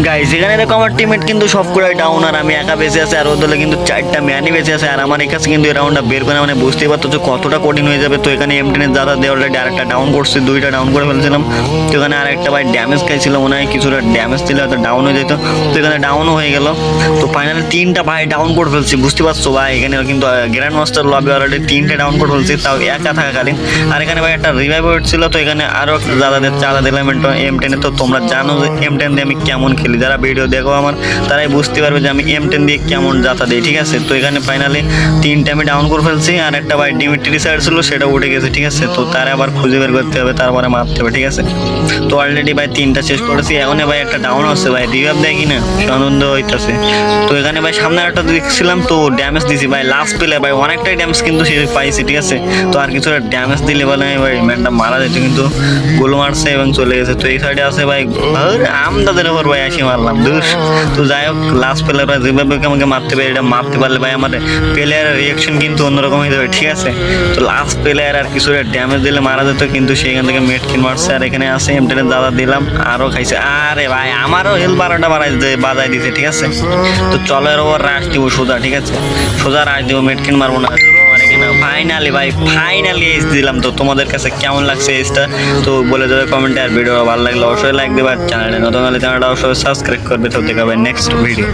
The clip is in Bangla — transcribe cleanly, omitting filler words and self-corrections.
গাইস এখানে দেখো আমার টিমমেট কিন্তু সব করে ডাউন আর আমি একা বেঁচে আছি, আর ওর দলে কিন্তু 4টা ম্যানই বেঁচে আছে। আর আমার কাছে কিন্তু এই রাউন্ডটা বের করে মানে বুঝতেই পারতো যে কতটা কঠিন হয়ে যাবে। তো এখানে M10 দাদা দিয়ে অলরেডি আরেকটা ডাউন করছে, 2টা ডাউন করে ফেলছিলাম। তো এখানে আরেকটা ভাই ড্যামেজ খাইছিল, মনে হয় কিছুটা ড্যামেজ দিলে হয়তো ডাউন হয়ে যেত। তো এখানে ডাউনও হয়ে গেল। তো ফাইনালি 3টা ভাই ডাউন করে ফেলছি, বুঝতে পারছো ভাই। এখানে কিন্তু গ্র্যান্ড মাস্টার লবি অলরেডি 3টে ডাউন করে ফেলছি, তাও একা থাকাকালীন। আর এখানে ভাই একটা রিভাইভ ছিল। তো এখানে আরো দাদাদের চাঁদা দিলাম M10। তো তোমরা জানো যে M10 দিয়ে আমি কেমন খেলি, যারা ভিডিও দেখো আমার তারাই বুঝতে পারবে যে আমি M10 দিয়ে কেমন যাতা দিই, ঠিক আছে। তো এখানে ফাইনালি 3টে আমি ডাউন করে ফেলছি, আর একটা ভাই ডিমিট্রি সাইড ছিল সেটা উঠে গেছে, ঠিক আছে। তো তারা আবার খুঁজে বের করতে হবে, তারপরে মারতে হবে, ঠিক আছে। তো অলরেডি ভাই 3টা শেষ করেছি। এখন ভাই একটা ডাউন হচ্ছে ভাই, রিভাইভ দেয় কিনা আনন্দ হইতেছে। তো এখানে ভাই সামনে একটা দেখছিলাম, তো ড্যামেজ দিছি ভাই লাস্ট পেলে ভাই, অনেকটাই ড্যামেজ কিন্তু সে পাইছি, ঠিক আছে। তো আর কিছুটা ড্যামেজ দিলে বলে ভাই ম্যানটা মারা যেত, কিন্তু গোল মারছে এবং চলে গেছে। তো এই সাইডে আছে ভাই আমদাদের ওপর ভাই আসি মারলাম দুষ। তো যাই হোক লাস্ট প্লেয়ার ভাই যেভাবে আমাকে মারতে পারে, এটা মারতে পারলে ভাই আমার প্লেয়ারের রিয়াকশন কিন্তু অন্যরকম হয়ে যাবে, ঠিক আছে। তো লাস্ট প্লেয়ার আর কিছুটা ড্যামেজ দিলে মারা যেত, কিন্তু সেইখান থেকে মেটকিন মারছে। আর এখানে আছে M10 দাদা দিলাম, আরও খাইছে। আরে ভাই আমারও হেলথ 12টা বাজাই দিছে, ঠিক আছে। তো চলো এর ওপর রাশ দিব সোজা, ঠিক আছে। সোজা রাশ দিব, মেটকিন মারবো না। ফাইনালি ভাই ফাইনালি এজ দিলাম। তো তোমাদের কাছে কেমন লাগছে এজটা তো বলে দেবে কমেন্টে। আর ভিডিও ভালো লাগলে অবশ্যই লাইক দেবে, আর চ্যানেলটা নতুন হলে চ্যানেলটা অবশ্যই সাবস্ক্রাইব করবে। তো দেখাবে নেক্সট ভিডিও।